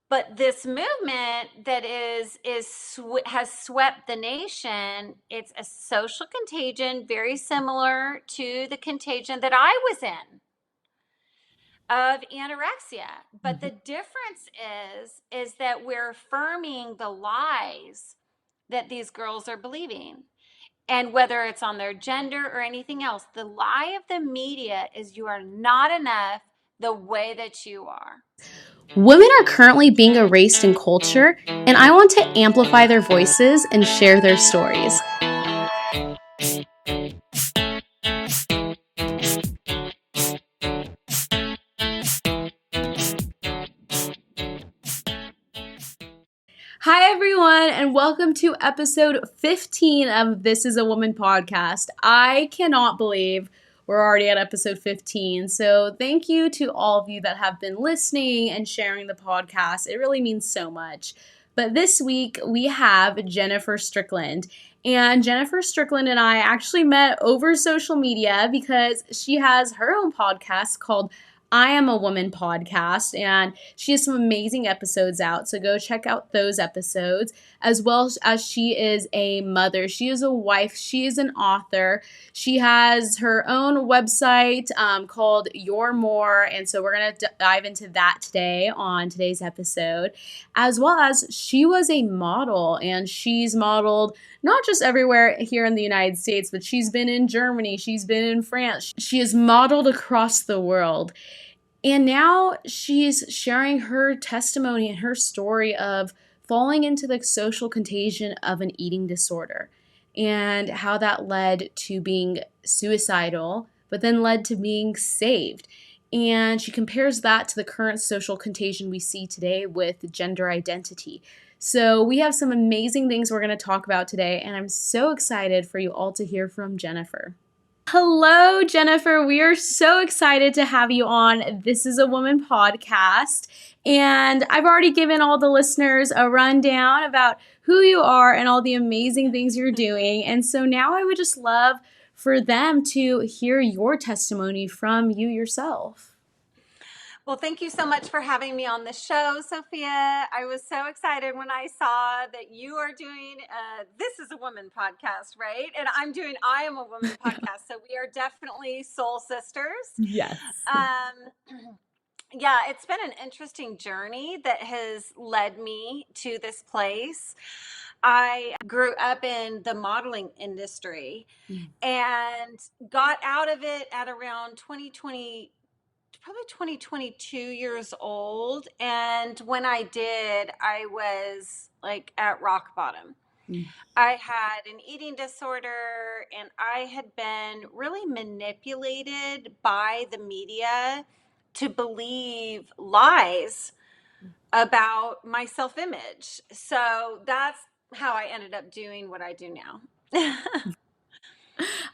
But this movement that has swept the nation, it's a social contagion very similar to the contagion that I was in of anorexia. But the difference is that we're affirming the lies that these girls are believing. And whether it's on their gender or anything else, the lie of the media is you are not enough the way that you are. Women are currently being erased in culture, and I want to amplify their voices and share their stories. Hi, everyone, and welcome to episode 15 of This is a Woman podcast. I cannot believe we're already at episode 15. So thank you to all of you that have been listening and sharing the podcast. It really means so much. But this week we have Jennifer Strickland. And Jennifer Strickland and I actually met over social media because she has her own podcast called I Am a Woman podcast, and she has some amazing episodes out, so go check out those episodes, as well as she is a mother, she is a wife, she is an author, she has her own website called Your More, and so we're going to dive into that today on today's episode, as well as she was a model, and she's modeled not just everywhere here in the United States, but she's been in Germany, she's been in France, she has modeled across the world. And now she's sharing her testimony and her story of falling into the social contagion of an eating disorder and how that led to being suicidal, but then led to being saved. And she compares that to the current social contagion we see today with gender identity. So we have some amazing things we're going to talk about today, and I'm so excited for you all to hear from Jennifer. Hello, Jennifer. We are so excited to have you on This is a Woman podcast. And I've already given all the listeners a rundown about who you are and all the amazing things you're doing. And so now I would just love for them to hear your testimony from you yourself. Well, thank you so much for having me on the show, Sophia. I was so excited when I saw that you are doing This is a Woman podcast, right? And I'm doing I Am a Woman podcast. So we are definitely soul sisters. Yes. Yeah, it's been an interesting journey that has led me to this place. I grew up in the modeling industry and got out of it at around 2020, probably 2022 years old. And when I did, I was like at rock bottom. I had an eating disorder and I had been really manipulated by the media to believe lies about my self-image. So that's how I ended up doing what I do now.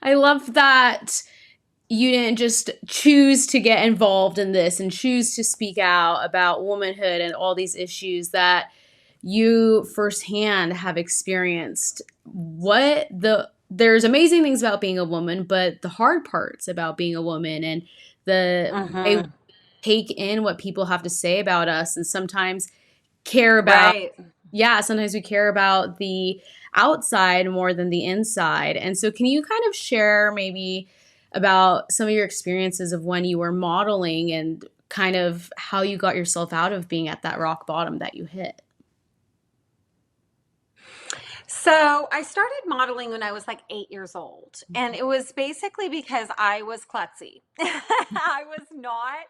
I love that you didn't just choose to get involved in this and choose to speak out about womanhood and all these issues that you firsthand have experienced. There's amazing things about being a woman, but the hard parts about being a woman and they take in what people have to say about us and sometimes care about, sometimes we care about the outside more than the inside. And so can you kind of share maybe about some of your experiences of when you were modeling and kind of how you got yourself out of being at that rock bottom that you hit? So I started modeling when I was like 8 years old. And it was basically because I was klutzy. I was not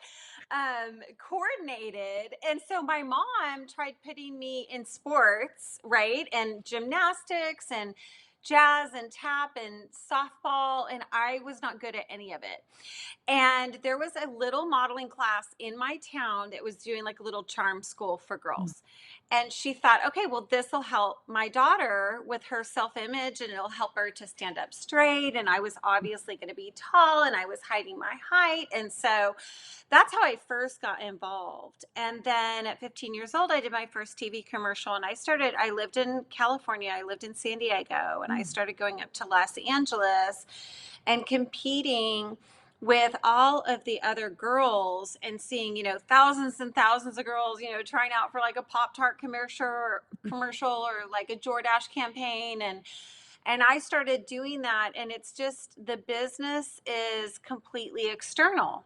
coordinated. And so my mom tried putting me in sports, right? And gymnastics and jazz and tap and softball. And I was not good at any of it. And there was a little modeling class in my town that was doing like a little charm school for girls. And she thought, okay, well, this will help my daughter with her self-image and it'll help her to stand up straight. And I was obviously going to be tall and I was hiding my height. And so that's how I first got involved. And then at 15 years old, I did my first TV commercial and I lived in California, I lived in San Diego, and I started going up to Los Angeles and competing with all of the other girls and seeing, thousands and thousands of girls, trying out for like a Pop-Tart commercial or like a DoorDash campaign. And I started doing that, and it's just the business is completely external.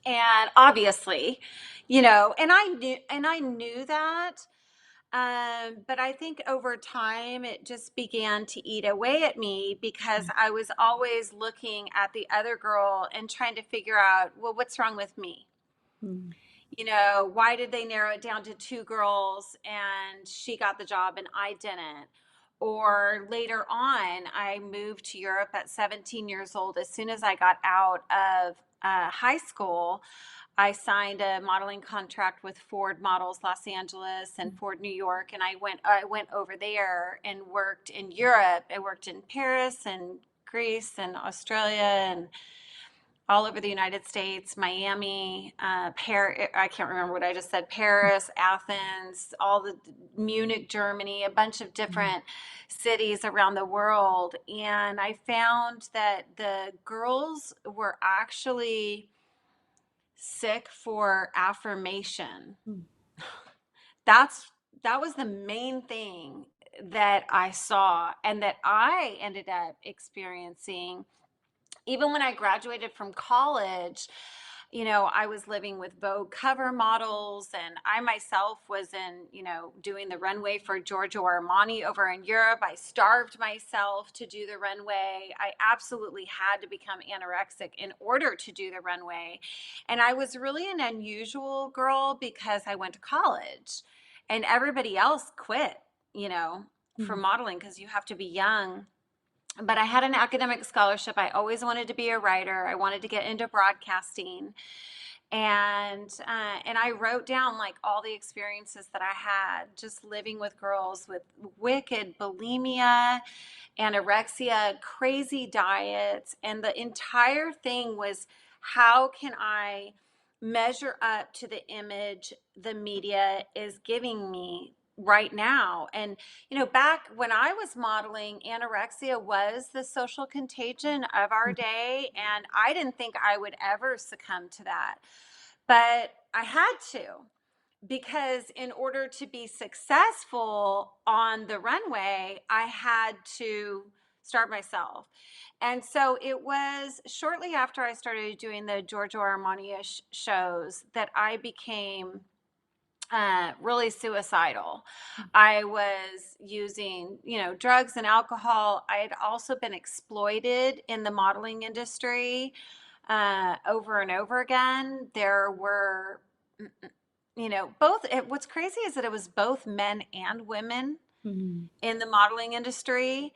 And obviously, and I knew that. But I think over time it just began to eat away at me because I was always looking at the other girl and trying to figure out, well, what's wrong with me? Why did they narrow it down to two girls and she got the job and I didn't? Or later on, I moved to Europe at 17 years old. As soon as I got out of high school, I signed a modeling contract with Ford Models Los Angeles and Ford New York, and I went over there and worked in Europe. I worked in Paris and Greece and Australia and all over the United States, Miami, Paris, I can't remember what I just said, Paris, Athens, all the Munich, Germany, a bunch of different cities around the world. And I found that the girls were actually sick for affirmation. That was the main thing that I saw and that I ended up experiencing even when I graduated from college. I was living with Vogue cover models, and I myself was doing the runway for Giorgio Armani over in Europe. I starved myself to do the runway. I absolutely had to become anorexic in order to do the runway. And I was really an unusual girl because I went to college and everybody else quit, for modeling because you have to be young. But I had an academic scholarship. I always wanted to be a writer. I wanted to get into broadcasting, and I wrote down like all the experiences that I had just living with girls with wicked bulimia, anorexia, crazy diets, and the entire thing was, how can I measure up to the image the media is giving me right now? And back when I was modeling, anorexia was the social contagion of our day, and I didn't think I would ever succumb to that, but I had to, because in order to be successful on the runway, I had to start myself. And so it was shortly after I started doing the Giorgio Armani shows that I became really suicidal. I was using, drugs and alcohol. I had also been exploited in the modeling industry over and over again. There were, both. What's crazy is that it was both men and women in the modeling industry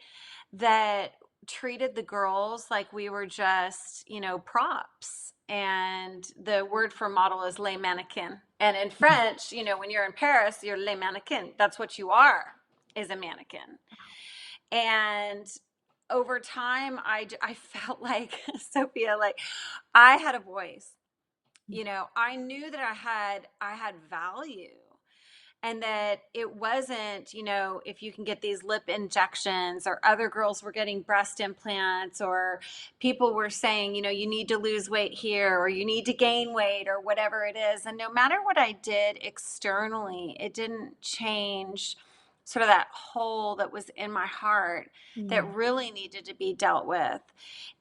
that treated the girls like we were just, props. And the word for model is les mannequin. And in French, when you're in Paris, you're les mannequin. That's what you are, is a mannequin. And over time, I felt like, Sophia, like I had a voice. I knew that I had value, and that it wasn't, if you can get these lip injections, or other girls were getting breast implants, or people were saying, you need to lose weight here, or you need to gain weight, or whatever it is. And no matter what I did externally, it didn't change sort of that hole that was in my heart that really needed to be dealt with.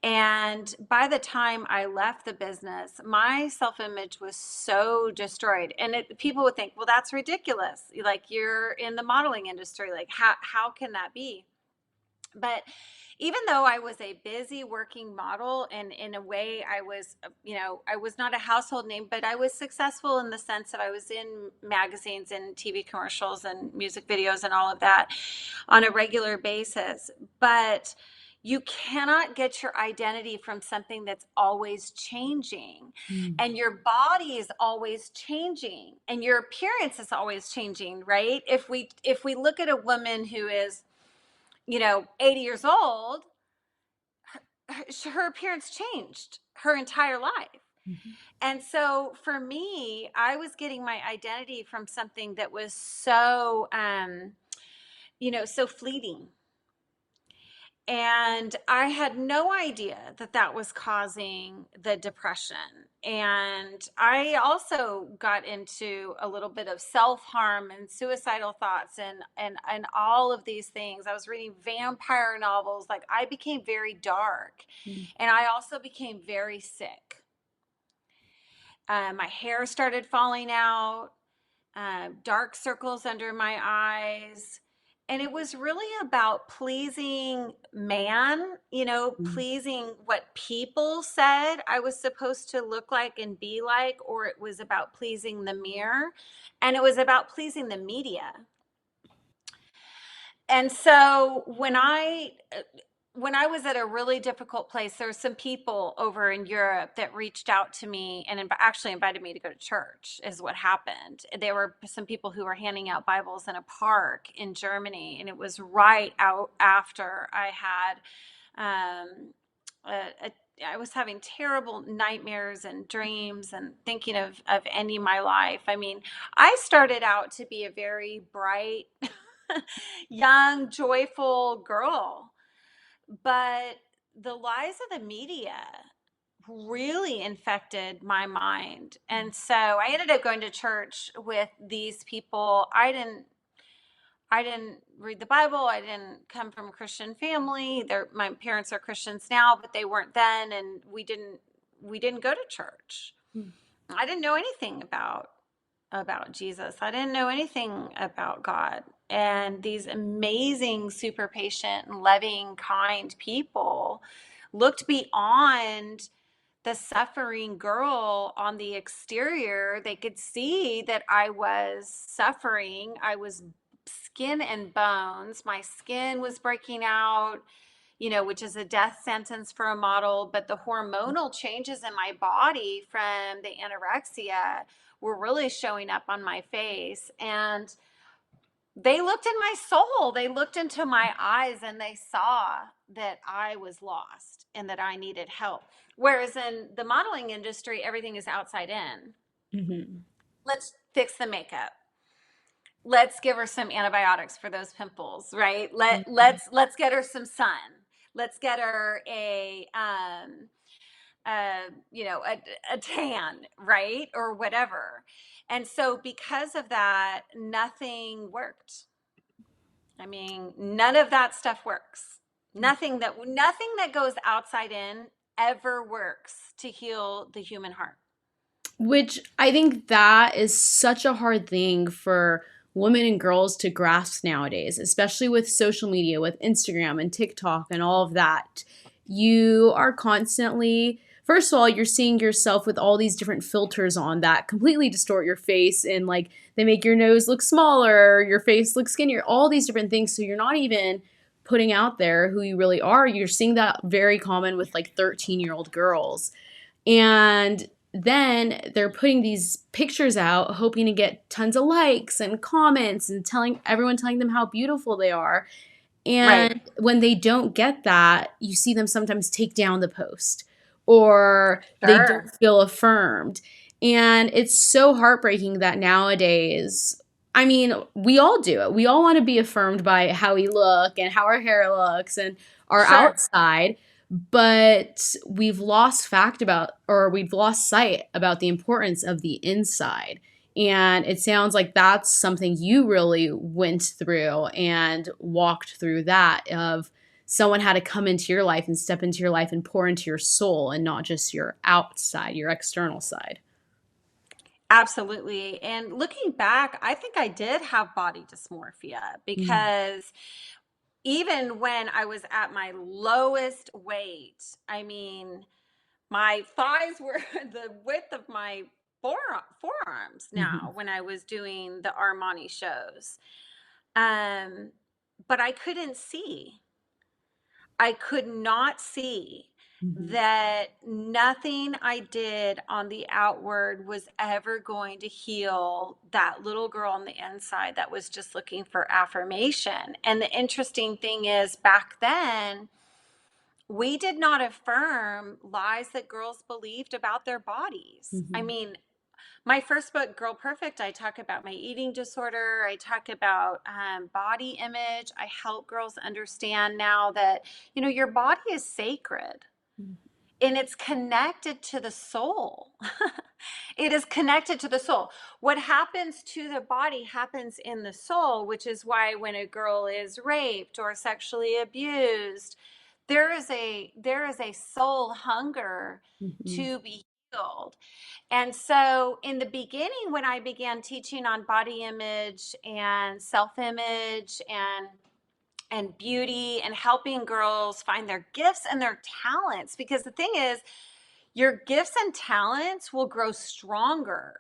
And by the time I left the business, my self-image was so destroyed. And people would think, well, that's ridiculous. Like, you're in the modeling industry. Like, how can that be? But even though I was a busy working model, and in a way I was, I was not a household name, but I was successful in the sense that I was in magazines and TV commercials and music videos and all of that on a regular basis. But you cannot get your identity from something that's always changing. And your body is always changing, and your appearance is always changing, right? If we look at a woman who is 80 years old, her appearance changed her entire life. And so for me, I was getting my identity from something that was so, so fleeting. And I had no idea that that was causing the depression. And I also got into a little bit of self-harm and suicidal thoughts and all of these things. I was reading vampire novels. Like, I became very dark. And I also became very sick. My hair started falling out, dark circles under my eyes. And it was really about pleasing man, pleasing what people said I was supposed to look like and be like, or it was about pleasing the mirror, and it was about pleasing the media. And so when I was at a really difficult place, there were some people over in Europe that reached out to me and actually invited me to go to church, is what happened. There were some people who were handing out Bibles in a park in Germany, and it was right out after I had, I was having terrible nightmares and dreams and thinking of ending my life. I mean, I started out to be a very bright, young, joyful girl. But the lies of the media really infected my mind. And so I ended up going to church with these people. I didn't read the Bible. I didn't come from a Christian family. My parents are Christians now, but they weren't then, and we didn't go to church. I didn't know anything about Jesus. I didn't know anything about God. And these amazing, super patient, and loving, kind people looked beyond the suffering girl on the exterior. They could see that I was suffering. I was skin and bones. My skin was breaking out, which is a death sentence for a model. But the hormonal changes in my body from the anorexia were really showing up on my face. And they looked in my soul, they looked into my eyes, and they saw that I was lost and that I needed help. Whereas in the modeling industry, everything is outside in. Mm-hmm. Let's fix the makeup. Let's give her some antibiotics for those pimples, right? Let's get her some sun. Let's get her a tan, right? Or whatever. And so because of that, nothing worked. I mean, none of that stuff works. Nothing that goes outside in ever works to heal the human heart. Which I think that is such a hard thing for women and girls to grasp nowadays, especially with social media, with Instagram and TikTok and all of that. You are constantly, first of all, you're seeing yourself with all these different filters on that completely distort your face, and like they make your nose look smaller, your face look skinnier, all these different things. So you're not even putting out there who you really are. You're seeing that very common with like 13-year-old girls. And then they're putting these pictures out hoping to get tons of likes and comments and telling them how beautiful they are. And Right. when they don't get that, you see them sometimes take down the post, or they don't Sure. feel affirmed. And it's so heartbreaking that nowadays, I mean, we all do it. We all want to be affirmed by how we look and how our hair looks and our Sure. outside, but we've lost sight about the importance of the inside. And it sounds like that's something you really went through and walked through, that of someone had to come into your life and step into your life and pour into your soul, and not just your outside, your external side. Absolutely. And looking back, I think I did have body dysmorphia Mm. because even when I was at my lowest weight, I mean, my thighs were the width of my forearms Mhm. now when I was doing the Armani shows. Um, but I couldn't see. I could not see Mhm. that nothing I did on the outward was ever going to heal that little girl on the inside that was just looking for affirmation. And the interesting thing is, back then, we did not affirm lies that girls believed about their bodies. I Mhm. mean, My first book, Girl Perfect, I talk about my eating disorder. I talk about body image. I help girls understand now that, your body is sacred and it's connected to the soul. It is connected to the soul. What happens to the body happens in the soul, which is why when a girl is raped or sexually abused, there is a soul hunger to be healed. And so in the beginning, when I began teaching on body image and self-image and beauty and helping girls find their gifts and their talents, because the thing is, your gifts and talents will grow stronger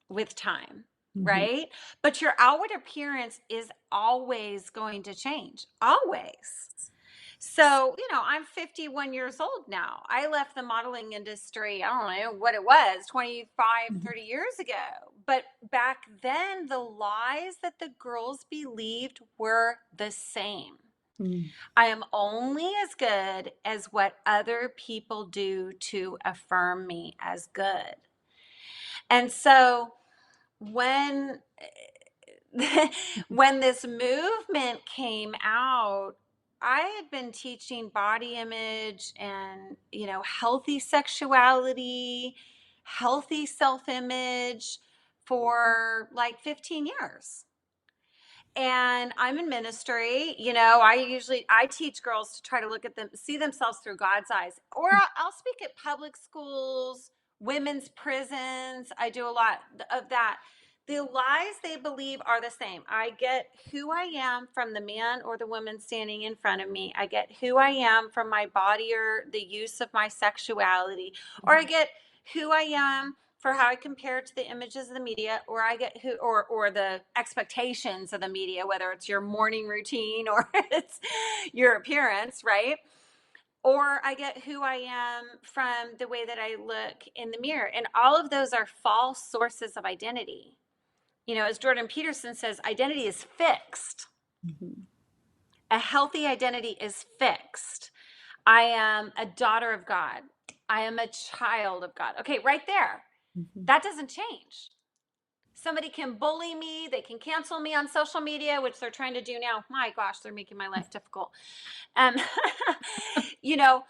with time, right? But your outward appearance is always going to change, always. So, I'm 51 years old now. I left the modeling industry, I don't know what it was, 25, 30 years ago. But back then, the lies that the girls believed were the same. I am only as good as what other people do to affirm me as good. And so when when this movement came out, I had been teaching body image and, healthy sexuality, healthy self-image for like 15 years. And I'm in ministry, I teach girls to try to look at them, see themselves through God's eyes. Or I'll speak at public schools, women's prisons. I do a lot of that. The lies they believe are the same. I get who I am from the man or the woman standing in front of me. I get who I am from my body or the use of my sexuality. Or I get who I am for how I compare to the images of the media, or I get or the expectations of the media, whether it's your morning routine or it's your appearance, right? Or I get who I am from the way that I look in the mirror. And all of those are false sources of identity. As Jordan Peterson says, identity is fixed. A healthy identity is fixed. I am a daughter of God. I am a child of God. Okay, right there. That doesn't change. Somebody can bully me. They can cancel me on social media, which they're trying to do now. My gosh, they're making my life difficult. Um, you know,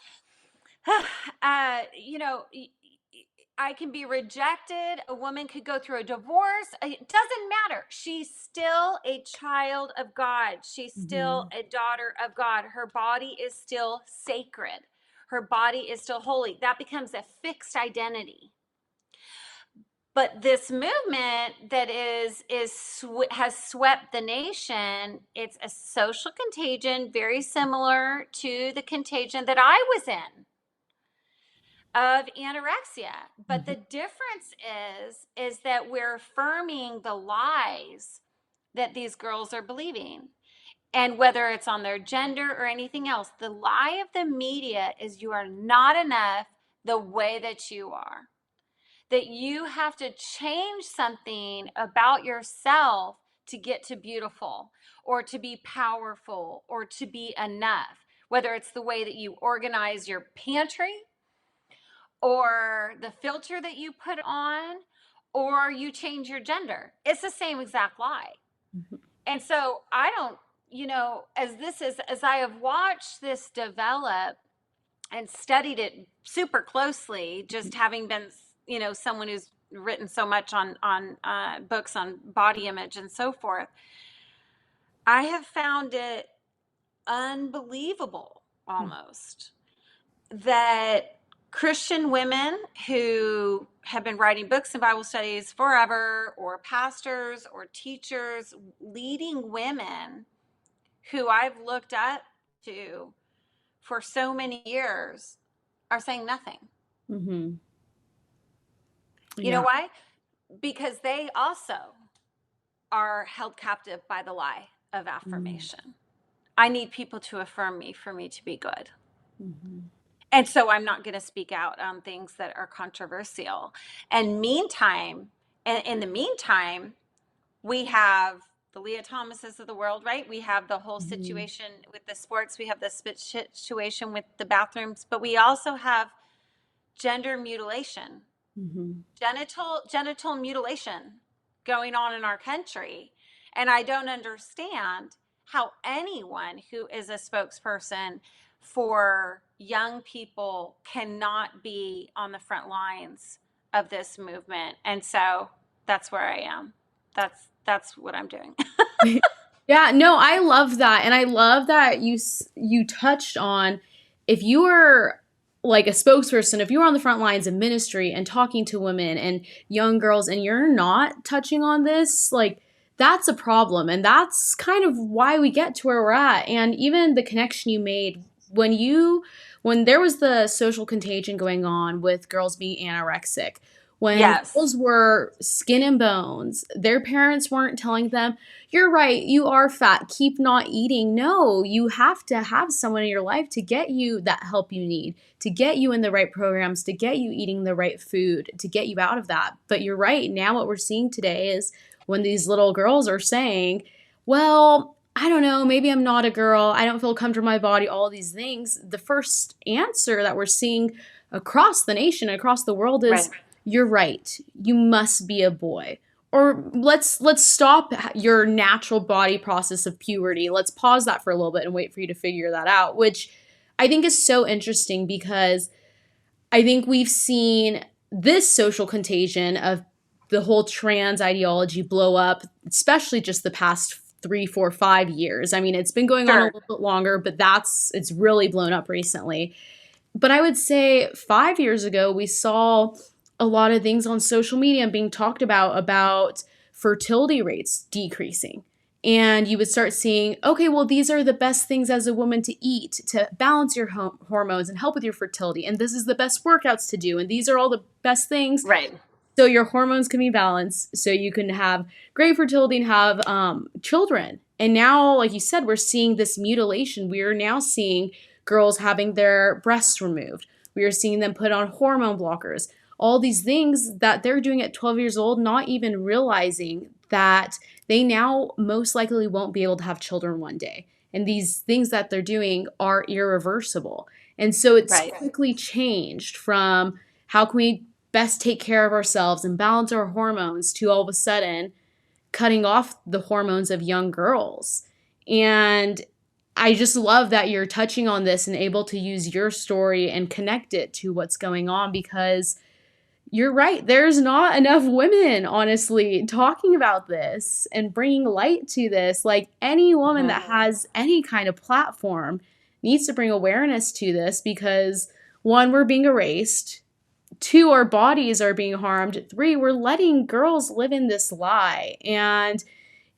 I can be rejected. A woman could go through a divorce. It doesn't matter. She's still a child of God. She's still a daughter of God. Her body is still sacred. Her body is still holy. That becomes a fixed identity. But this movement that has swept the nation, it's a social contagion very similar to the contagion that I was in of anorexia. But the difference is that we're affirming the lies that these girls are believing. And whether it's on their gender or anything else, the lie of the media is you are not enough the way that you are. That you have to change something about yourself to get to beautiful or to be powerful or to be enough, whether it's the way that you organize your pantry or the filter that you put on or you change your gender. It's the same exact lie. And so I don't, as I have watched this develop and studied it super closely, just having been, someone who's written so much on books on body image and so forth, I have found it unbelievable almost that Christian women who have been writing books and Bible studies forever, or pastors or teachers, leading women who I've looked up to for so many years, are saying nothing. You know why? Because they also are held captive by the lie of affirmation. I need people to affirm me for me to be good. And so I'm not going to speak out on things that are controversial. And in the meantime, we have the Leah Thomases of the world, right? We have the whole situation with the sports. We have the situation with the bathrooms, but we also have gender mutilation Mm-hmm. Genital mutilation going on in our country. And I don't understand how anyone who is a spokesperson for young people cannot be on the front lines of this movement. And so that's where I am. That's what I'm doing. Yeah, no, I love that. And I love that you touched on, if you are like a spokesperson, if you're on the front lines of ministry and talking to women and young girls and you're not touching on this, like that's a problem. And that's kind of why we get to where we're at. And even the connection you made when there was the social contagion going on with girls being anorexic, when Yes. girls were skin and bones, their parents weren't telling them, you're right, you are fat, keep not eating. No, you have to have someone in your life to get you that help you need, to get you in the right programs, to get you eating the right food, to get you out of that. But you're right, now what we're seeing today is when these little girls are saying, well, I don't know, maybe I'm not a girl, I don't feel comfortable in my body, all these things. The first answer that we're seeing across the nation, across the world is, Right. you're right, you must be a boy. Or let's stop your natural body process of puberty. Let's pause that for a little bit and wait for you to figure that out, which I think is so interesting because I think we've seen this social contagion of the whole trans ideology blow up, especially just the past 3, 4, 5 years. I mean, it's been going on a Sure. little bit longer, but it's really blown up recently. But I would say 5 years ago, we saw a lot of things on social media being talked about fertility rates decreasing. And you would start seeing, okay, well, these are the best things as a woman to eat to balance your hormones and help with your fertility. And this is the best workouts to do. And these are all the best things Right. so your hormones can be balanced, so you can have great fertility and have children. And now, like you said, we're seeing this mutilation. We are now seeing girls having their breasts removed. We are seeing them put on hormone blockers. All these things that they're doing at 12 years old, not even realizing that they now most likely won't be able to have children one day. And these things that they're doing are irreversible. And so it's Right. quickly changed from how can we best take care of ourselves and balance our hormones to all of a sudden cutting off the hormones of young girls. And I just love that you're touching on this and able to use your story and connect it to what's going on, because you're right. There's not enough women, honestly, talking about this and bringing light to this. Like any woman that has any kind of platform needs to bring awareness to this because, one, we're being erased. 2, our bodies are being harmed. 3, we're letting girls live in this lie. And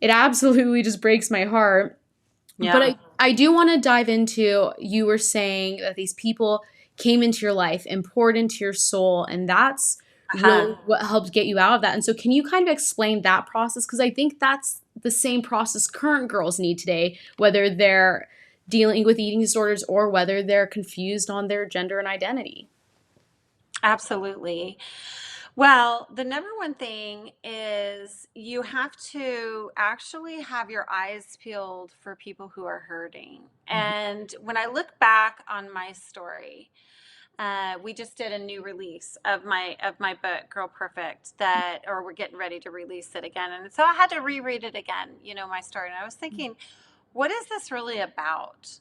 it absolutely just breaks my heart. Yeah. But I do want to dive into, you were saying that these people came into your life and poured into your soul, and that's really what helped get you out of that. And so can you kind of explain that process? Because I think that's the same process current girls need today, whether they're dealing with eating disorders or whether they're confused on their gender and identity. Absolutely. Well, the number one thing is you have to actually have your eyes peeled for people who are hurting. And when I look back on my story, we just did a new release of my book, Girl Perfect, or we're getting ready to release it again. And so I had to reread it again, my story. And I was thinking, what is this really about?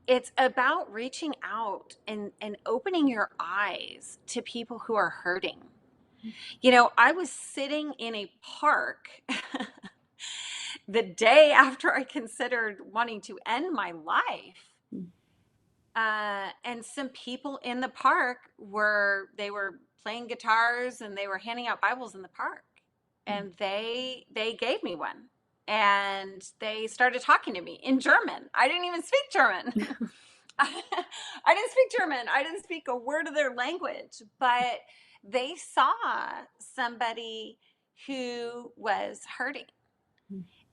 It's about reaching out and opening your eyes to people who are hurting. I was sitting in a park the day after I considered wanting to end my life. And some people in the park they were playing guitars and they were handing out Bibles in the park. And they gave me one. And they started talking to me in German. I didn't even speak German. I didn't speak German. I didn't speak a word of their language, but they saw somebody who was hurting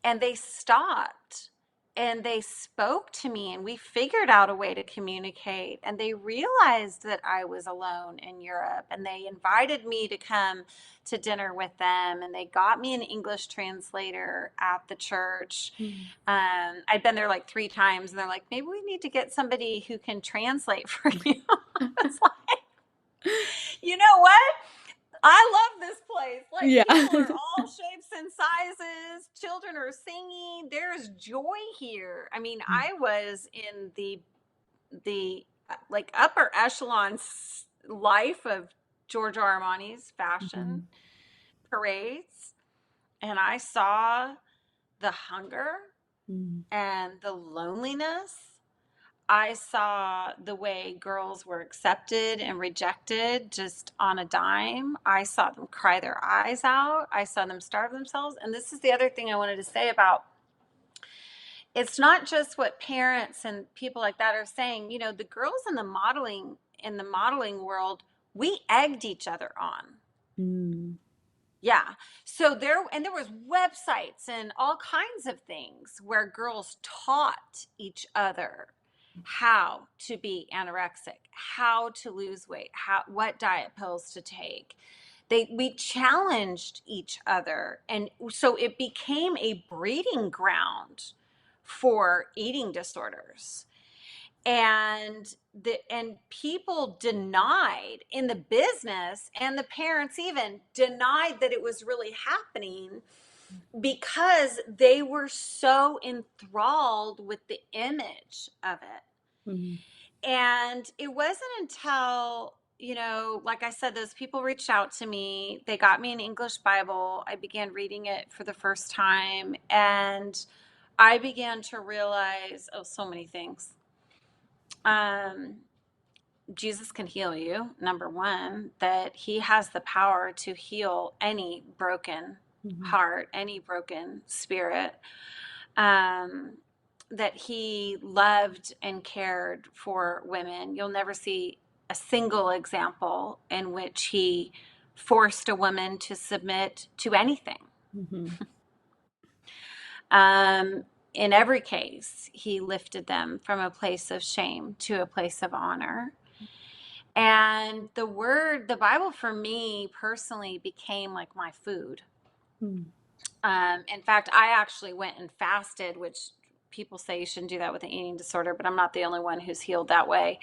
and they stopped and they spoke to me and we figured out a way to communicate, and they realized that I was alone in Europe and they invited me to come to dinner with them, and they got me an English translator at the church. I'd been there like 3 times and they're like, maybe we need to get somebody who can translate for you. It's like, you know what? I love this place. Like, Yeah. people are all shapes and sizes. Children are singing. There's joy here. I mean, I was in the like upper echelon life of Giorgio Armani's fashion Mhm. parades, and I saw the hunger Mhm. and the loneliness. I saw the way girls were accepted and rejected just on a dime. I saw them cry their eyes out. I saw them starve themselves. And this is the other thing I wanted to say about, it's not just what parents and people like that are saying. You know, the girls in the modeling world, we egged each other on. Mm. Yeah. So there was websites and all kinds of things where girls taught each other how to be anorexic, how to lose weight, what diet pills to take. We challenged each other, and so it became a breeding ground for eating disorders. And people denied in the business, and the parents even denied that it was really happening, because they were so enthralled with the image of it. Mhm. And it wasn't until, like I said, those people reached out to me. They got me an English Bible. I began reading it for the first time, and I began to realize, so many things. um Jesus can heal you. Number one, that he has the power to heal any broken Mhm. heart, any broken spirit. Um, that he loved and cared for women. You'll never see a single example in which he forced a woman to submit to anything. Mhm. Um, in every case, he lifted them from a place of shame to a place of honor. And the Bible for me personally became like my food. Mhm. In fact, I actually went and fasted, which people say you shouldn't do that with an eating disorder, but I'm not the only one who's healed that way.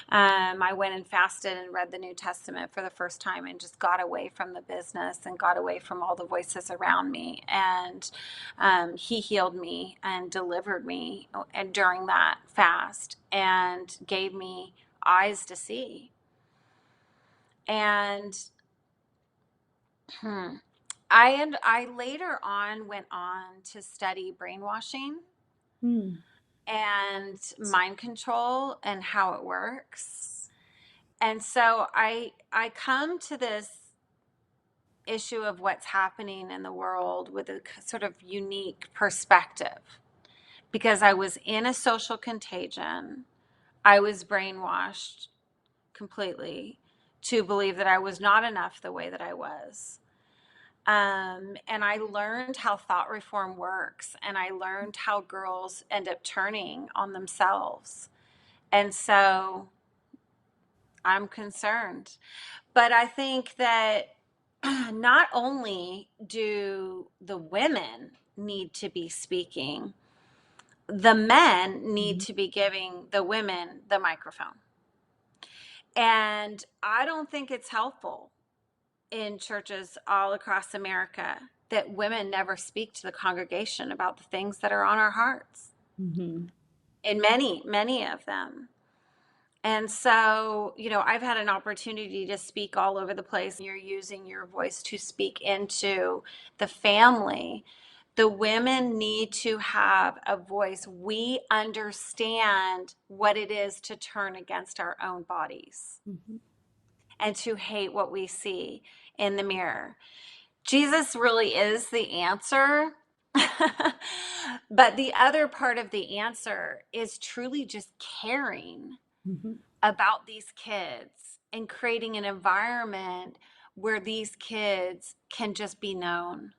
I went and fasted and read the New Testament for the first time, and just got away from the business and got away from all the voices around me. And he healed me and delivered me and during that fast, and gave me eyes to see. And hmm, I later on went on to study brainwashing Mhm. and mind control and how it works. And so I come to this issue of what's happening in the world with a sort of unique perspective, because I was in a social contagion. I was brainwashed completely to believe that I was not enough the way that I was. And I learned how thought reform works, and I learned how girls end up turning on themselves. And so I'm concerned. But I think that not only do the women need to be speaking, the men need Mhm. to be giving the women the microphone. And I don't think it's helpful in churches all across America that women never speak to the congregation about the things that are on our hearts, Mhm. in many of them. And so, I've had an opportunity to speak all over the place. You're using your voice to speak into the family. The women need to have a voice. We understand what it is to turn against our own bodies Mhm. and to hate what we see in the mirror. Jesus really is the answer. But the other part of the answer is truly just caring Mhm. about these kids and creating an environment where these kids can just be known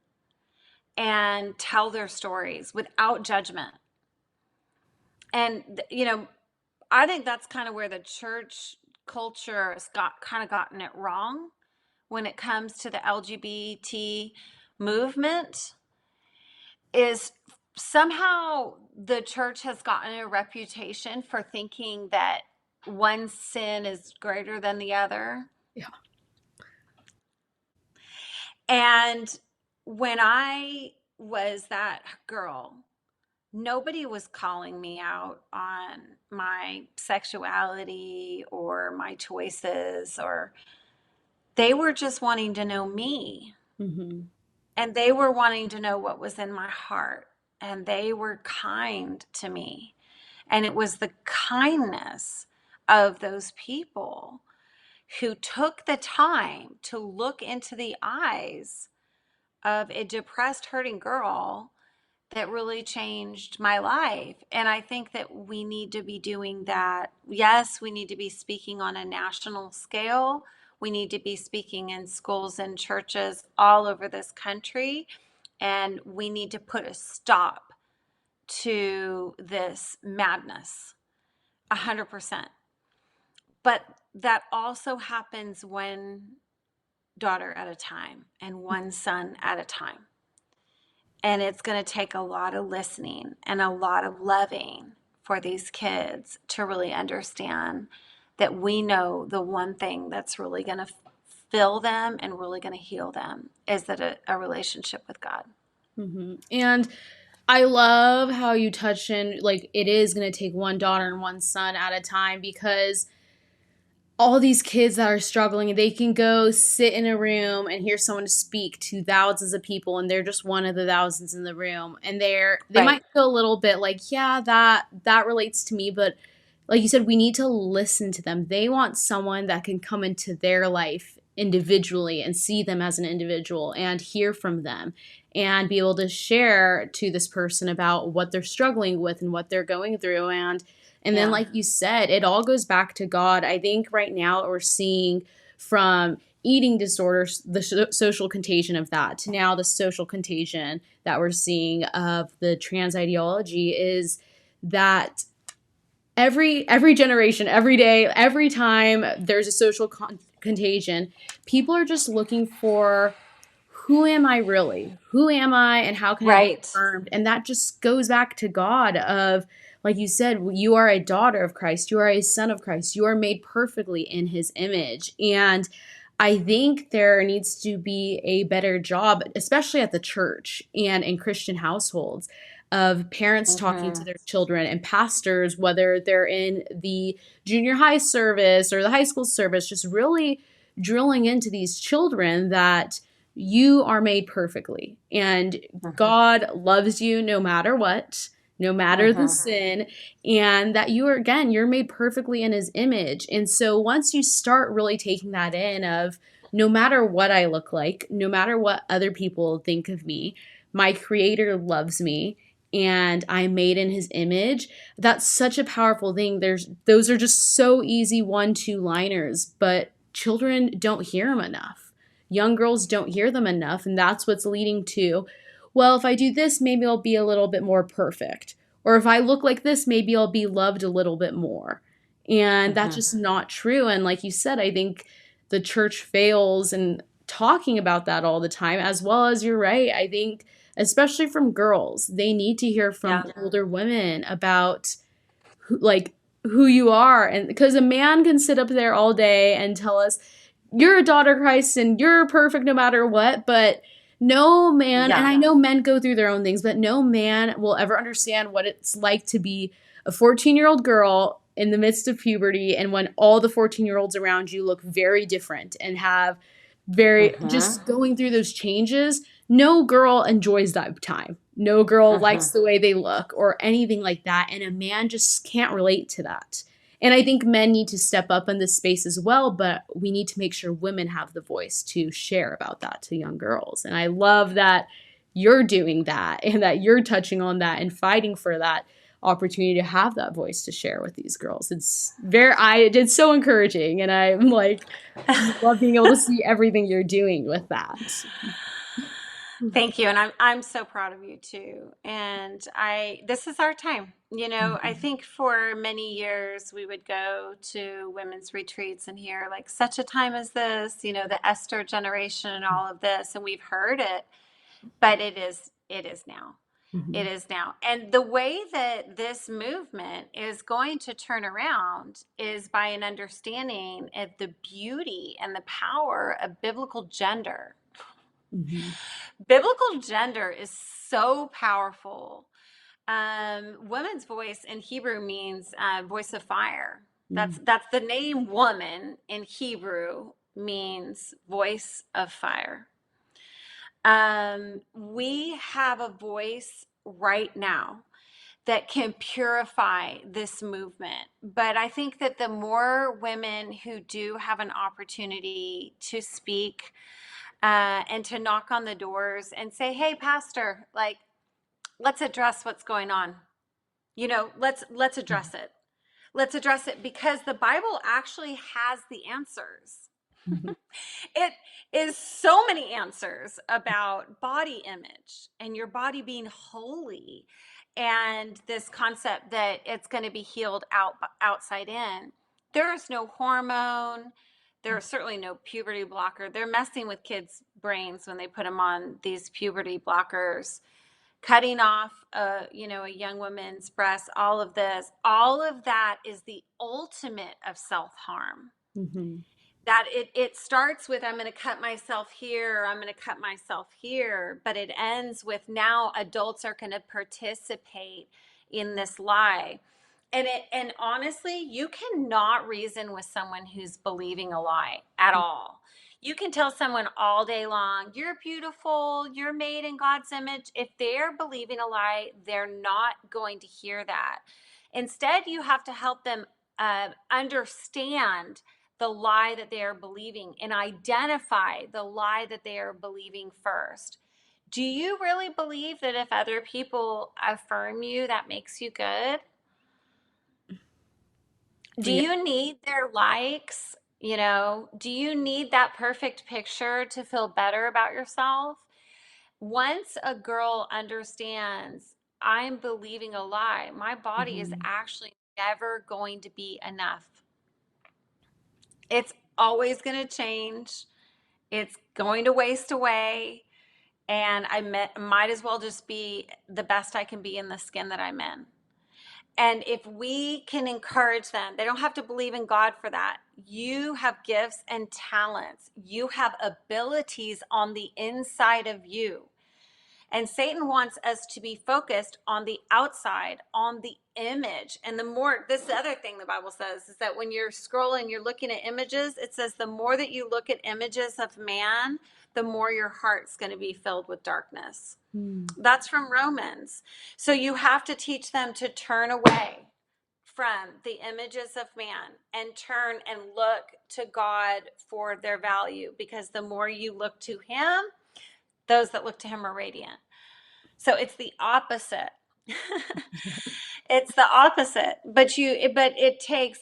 and tell their stories without judgment. And, I think that's kind of where the church culture has gotten it wrong when it comes to the LGBT movement. Is somehow the church has gotten a reputation for thinking that one sin is greater than the other. Yeah. And when I was that girl, nobody was calling me out on my sexuality or my choices, or they were just wanting to know me. Mm-hmm. And they were wanting to know what was in my heart. And they were kind to me. And it was the kindness of those people who took the time to look into the eyes of a depressed, hurting girl that really changed my life. And I think that we need to be doing that. Yes, we need to be speaking on a national scale. We need to be speaking in schools and churches all over this country. And we need to put a stop to this madness, 100%. But that also happens one daughter at a time and one son at a time. And it's going to take a lot of listening and a lot of loving for these kids to really understand that we know the one thing that's really going to fill them and really going to heal them is that a relationship with God. Mm-hmm. And I love how you touch in, like, it is going to take one daughter and one son at a time, because all these kids that are struggling, they can go sit in a room and hear someone speak to thousands of people, and they're just one of the thousands in the room, and they Right. might feel a little bit like, yeah, that relates to me, but like you said, we need to listen to them. They want someone that can come into their life individually and see them as an individual and hear from them and be able to share to this person about what they're struggling with and what they're going through. And then, Yeah. like you said, it all goes back to God. I think right now we're seeing from eating disorders, the social contagion of that, to now the social contagion that we're seeing of the trans ideology, is that every generation, every day, every time there's a social contagion, people are just looking for, who am I really? Who am I, and how can I be Right. affirmed? And that just goes back to God of, like you said, you are a daughter of Christ. You are a son of Christ. You are made perfectly in his image. And I think there needs to be a better job, especially at the church and in Christian households, of parents talking to Mm-hmm. their children, and pastors, whether they're in the junior high service or the high school service, just really drilling into these children that you are made perfectly, and Mm-hmm. God loves you no matter what, no matter the Mm-hmm. sin, and that you are, again, you're made perfectly in his image. And so once you start really taking that in of, no matter what I look like, no matter what other people think of me, my creator loves me and I'm made in his image. That's such a powerful thing. Those are just so easy 1-2 liners, but children don't hear them enough. Young girls don't hear them enough, and that's what's leading to, well, if I do this, maybe I'll be a little bit more perfect. Or if I look like this, maybe I'll be loved a little bit more. And that's Mm-hmm. just not true. And like you said, I think the church fails in talking about that all the time, as well as, you're right, I think, especially from girls, they need to hear from Yeah. older women about who you are. And because a man can sit up there all day and tell us, you're a daughter of Christ and you're perfect no matter what, but no man, and Yeah. I know men go through their own things, but no man will ever understand what it's like to be a 14-year-old girl in the midst of puberty, and when all the 14-year-olds around you look very different and have very, Mm-hmm. just going through those changes. No girl enjoys that time. No girl Mm-hmm. likes the way they look or anything like that, and a man just can't relate to that. And I think men need to step up in this space as well, but we need to make sure women have the voice to share about that to young girls. And I love that you're doing that and that you're touching on that and fighting for that opportunity to have that voice to share with these girls. It's so encouraging, and I'm like, just love being able to see everything you're doing with that. Thank you. And I'm so proud of you too. And this is our time. I Mhm. think for many years we would go to women's retreats and hear like such a time as this, the Esther generation and all of this. And we've heard it, but it is now. It Mhm. is now. And the way that this movement is going to turn around is by an understanding of the beauty and the power of biblical gender. Mm-hmm. Biblical gender is so powerful. Woman's voice in Hebrew means voice of fire. That's the name woman in Hebrew means voice of fire. We have a voice right now that can purify this movement. But I think that the more women who do have an opportunity to speak and to knock on the doors and say, hey, pastor, like, let's address what's going on. Let's address it. Let's address it because the Bible actually has the answers. Mm-hmm. It is so many answers about body image and your body being holy and this concept that it's going to be healed outside in. There is no hormone. There's certainly no puberty blocker. They're messing with kids' brains when they put them on these puberty blockers, cutting off a young woman's breast. All of that is the ultimate of self-harm. Mm-hmm. That it starts with, I'm going to cut myself here, I'm going to cut myself here, but it ends with now adults are going to participate in this lie. And honestly, you cannot reason with someone who's believing a lie at all. You can tell someone all day long, you're beautiful, you're made in God's image. If they're believing a lie, they're not going to hear that. Instead, you have to help them understand the lie that they are believing and identify the lie that they are believing first. Do you really believe that if other people affirm you, that makes you good? Do Yeah. you need their likes? Do you need that perfect picture to feel better about yourself? Once a girl understands, I'm believing a lie, my body is Mm-hmm. actually never going to be enough. It's always going to change. It's going to waste away. And might as well just be the best I can be in the skin that I'm in. And if we can encourage them, they don't have to believe in God for that. You have gifts and talents. You have abilities on the inside of you. And Satan wants us to be focused on the outside, on the image. And this is the other thing the Bible says, is that when you're scrolling, you're looking at images, it says the more that you look at images of man, the more your heart's going to be filled with darkness. That's from Romans. So you have to teach them to turn away from the images of man and turn and look to God for their value, because the more you look to him, those that look to him are radiant. So it's the opposite. It's the opposite. But it takes,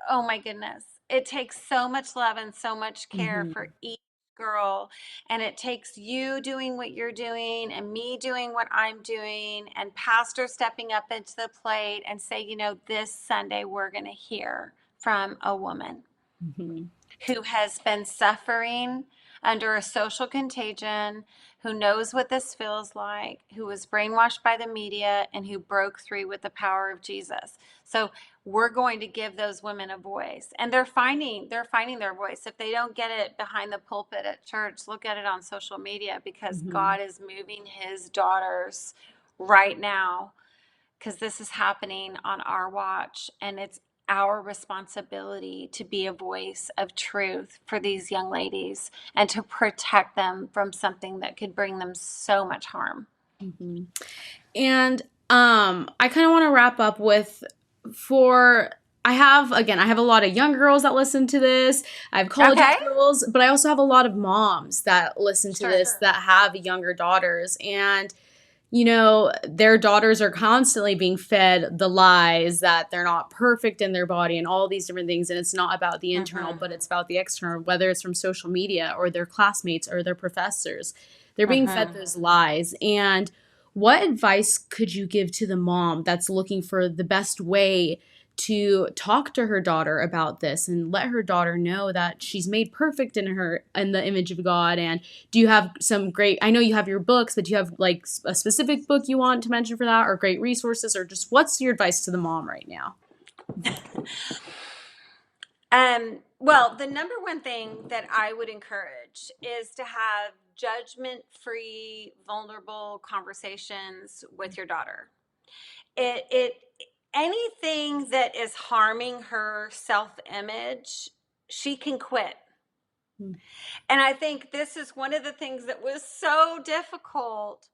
oh my goodness, it takes so much love and so much care Mm-hmm. for each girl. And it takes you doing what you're doing and me doing what I'm doing and pastor stepping up into the plate and say, this Sunday we're going to hear from a woman Mm-hmm. who has been suffering under a social contagion, who knows what this feels like, who was brainwashed by the media, and who broke through with the power of Jesus. So we're going to give those women a voice, and they're finding their voice. If they don't get it behind the pulpit at church, look at it on social media, because Mm-hmm. God is moving his daughters right now, because this is happening on our watch, and it's our responsibility to be a voice of truth for these young ladies and to protect them from something that could bring them so much harm. Mm-hmm. And I kind of want to wrap up with I have a lot of young girls that listen to this. I have college Okay. girls, but I also have a lot of moms that listen to this that have younger daughters. And their daughters are constantly being fed the lies that they're not perfect in their body and all these different things. And it's not about the internal, but it's about the external, whether it's from social media or their classmates or their professors. They're being fed those lies. And what advice could you give to the mom that's looking for the best way to talk to her daughter about this and let her daughter know that she's made perfect in the image of God? And do you have I know you have your books, but do you have like a specific book you want to mention for that, or great resources, or just what's your advice to the mom right now? Well, the number one thing that I would encourage is to have judgment-free, vulnerable conversations with your daughter. It anything that is harming her self-image, she can quit. And I think this is one of the things that was so difficult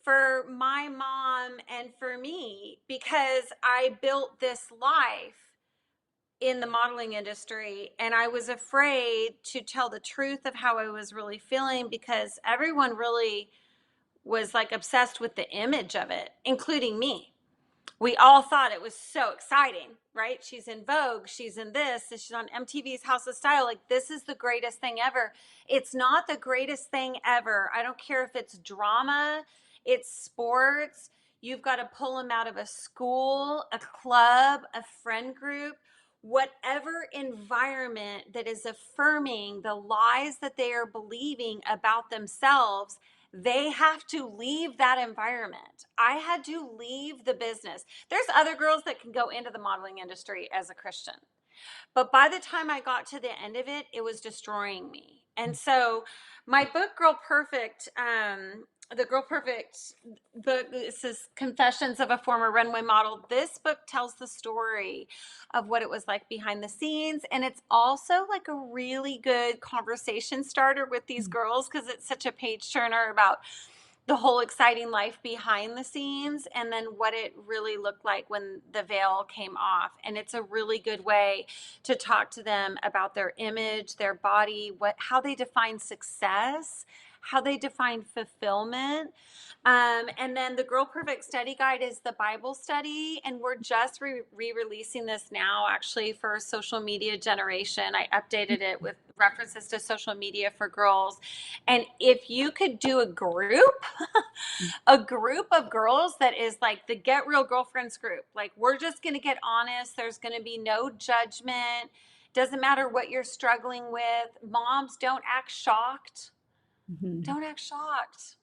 for my mom and for me, because I built this life in the modeling industry and I was afraid to tell the truth of how I was really feeling, because everyone really was like obsessed with the image of it, including me. We all thought it was so exciting, right? She's in Vogue, she's in this, she's on MTV's House of Style. Like, this is the greatest thing ever. It's not the greatest thing ever. I don't care if it's drama, it's sports. You've got to pull them out of a school, a club, a friend group, whatever environment that is affirming the lies that they are believing about themselves. They have to leave that environment. I had to leave the business. There's other girls that can go into the modeling industry as a Christian, but by the time I got to the end of it, it was destroying me. And so my book, Girl Perfect, the Girl Perfect book, this is Confessions of a Former Runway Model. This book tells the story of what it was like behind the scenes. And it's also like a really good conversation starter with these girls, because it's such a page turner about the whole exciting life behind the scenes and then what it really looked like when the veil came off. And it's a really good way to talk to them about their image, their body, how they define success, how they define fulfillment. And then the Girl Perfect Study Guide is the Bible study. And we're just re-releasing this now, actually, for social media generation. I updated it with references to social media for girls. And if you could do a group of girls that is like the Get Real Girlfriends group, like, we're just going to get honest. There's going to be no judgment. Doesn't matter what you're struggling with. Moms, don't act shocked. Don't act shocked.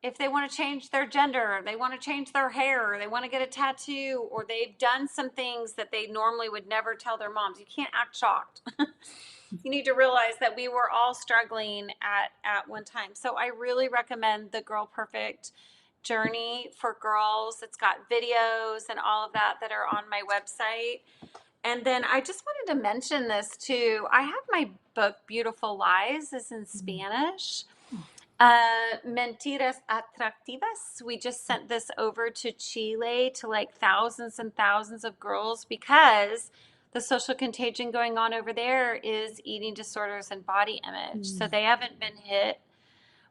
If they want to change their gender, they want to change their hair, they want to get a tattoo, or they've done some things that they normally would never tell their moms, you can't act shocked. You need to realize that we were all struggling at one time. So I really recommend the Girl Perfect journey for girls. It's got videos and all of that are on my website. And then I just wanted to mention this too. I have my book, Beautiful Lies, is in Spanish. Mentiras Atractivas. We just sent this over to Chile to like thousands and thousands of girls, because the social contagion going on over there is eating disorders and body image. So they haven't been hit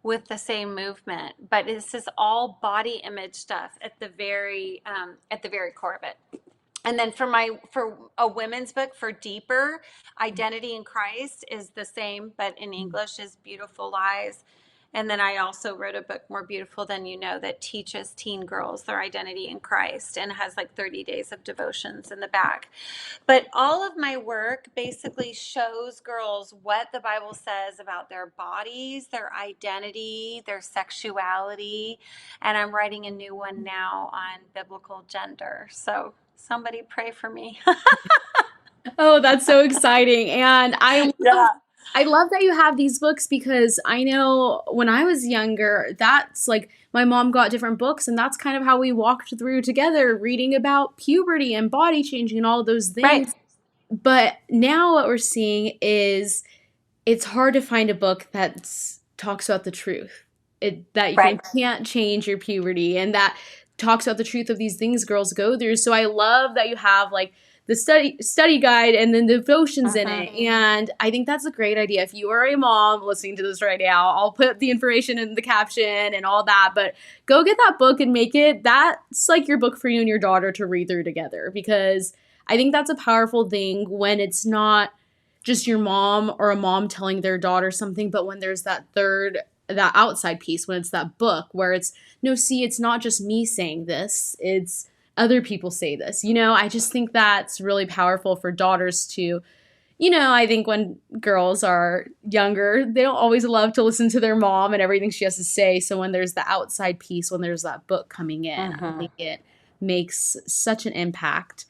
with the same movement, but this is all body image stuff at the very core of it. And then for a women's book, for deeper, Identity in Christ is the same, but in English is Beautiful Lies. And then I also wrote a book, More Beautiful Than You Know, that teaches teen girls their identity in Christ and has like 30 days of devotions in the back. But all of my work basically shows girls what the Bible says about their bodies, their identity, their sexuality. And I'm writing a new one now on biblical gender. So somebody pray for me. Oh, that's so exciting. And I love that you have these books, because I know when I was younger, that's like my mom got different books, and that's kind of how we walked through together, reading about puberty and body changing and all of those things. Right. But now what we're seeing is it's hard to find a book that talks about the truth, that you can't change your puberty, and that talks about the truth of these things girls go through. So I love that you have like the study guide and then devotions in it. And I think that's a great idea. If you are a mom listening to this right now, I'll put the information in the caption and all that, but go get that book and that's like your book for you and your daughter to read through together, because I think that's a powerful thing when it's not just your mom or a mom telling their daughter something, but when there's that outside piece, when it's that book where it's not just me saying this, it's other people say this. I just think that's really powerful for daughters to, I think when girls are younger, they don't always love to listen to their mom and everything she has to say. So when there's the outside piece, when there's that book coming in, I think it makes such an impact.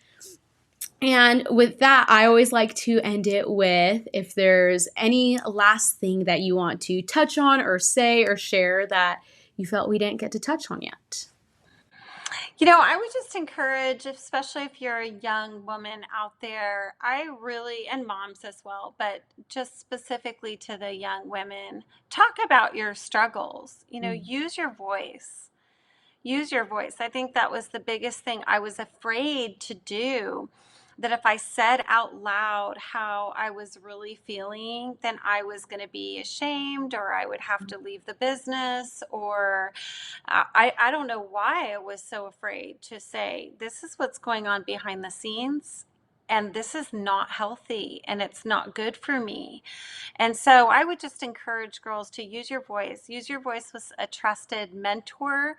And with that, I always like to end it with if there's any last thing that you want to touch on or say or share that you felt we didn't get to touch on yet. I would just encourage, especially if you're a young woman out there, and moms as well, but just specifically to the young women, talk about your struggles. Use your voice. Use your voice. I think that was the biggest thing I was afraid to do. That if I said out loud how I was really feeling, then I was going to be ashamed, or I would have to leave the business, or I don't know why I was so afraid to say, this is what's going on behind the scenes. And this is not healthy and it's not good for me. And so I would just encourage girls to use your voice. Use your voice with a trusted mentor.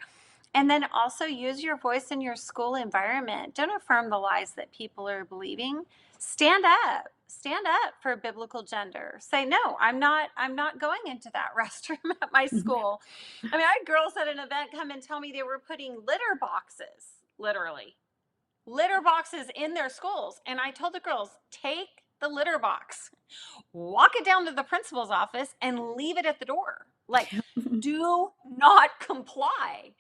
And then also use your voice in your school environment. Don't affirm the lies that people are believing. Stand up. Stand up for biblical gender. Say, no, I'm not going into that restroom at my school. I mean, I had girls at an event come and tell me they were putting litter boxes, literally, litter boxes in their schools. And I told the girls, take the litter box, walk it down to the principal's office, and leave it at the door. Like, do not comply.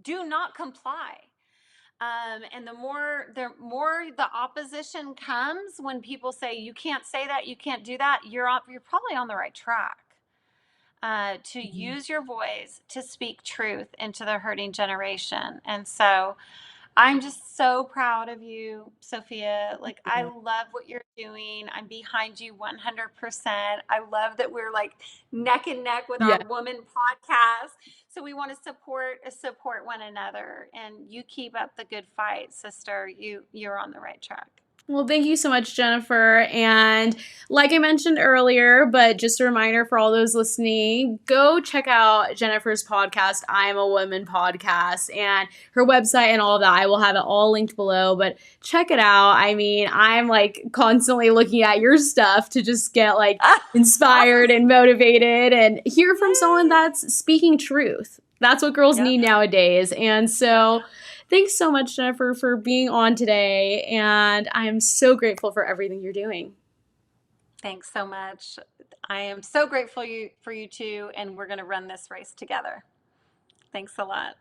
Do not comply. And the more the opposition comes when people say, you can't say that, you can't do that, you're probably on the right track. To use your voice to speak truth into the hurting generation. And so I'm just so proud of you, Sophia. Like, I love what you're doing. I'm behind you 100%. I love that we're like neck and neck with our woman podcast. So we want to support one another, and you keep up the good fight, sister. You're on the right track. Well, thank you so much, Jennifer. And like I mentioned earlier, but just a reminder for all those listening, go check out Jennifer's podcast, I Am a Woman podcast, and her website and all of that. I will have it all linked below, but check it out. I mean, I'm like constantly looking at your stuff to just get like inspired and motivated and hear from someone that's speaking truth. That's what girls need nowadays. And so thanks so much, Jennifer, for being on today, and I'm so grateful for everything you're doing. Thanks so much. I am so grateful for you too, and we're going to run this race together. Thanks a lot.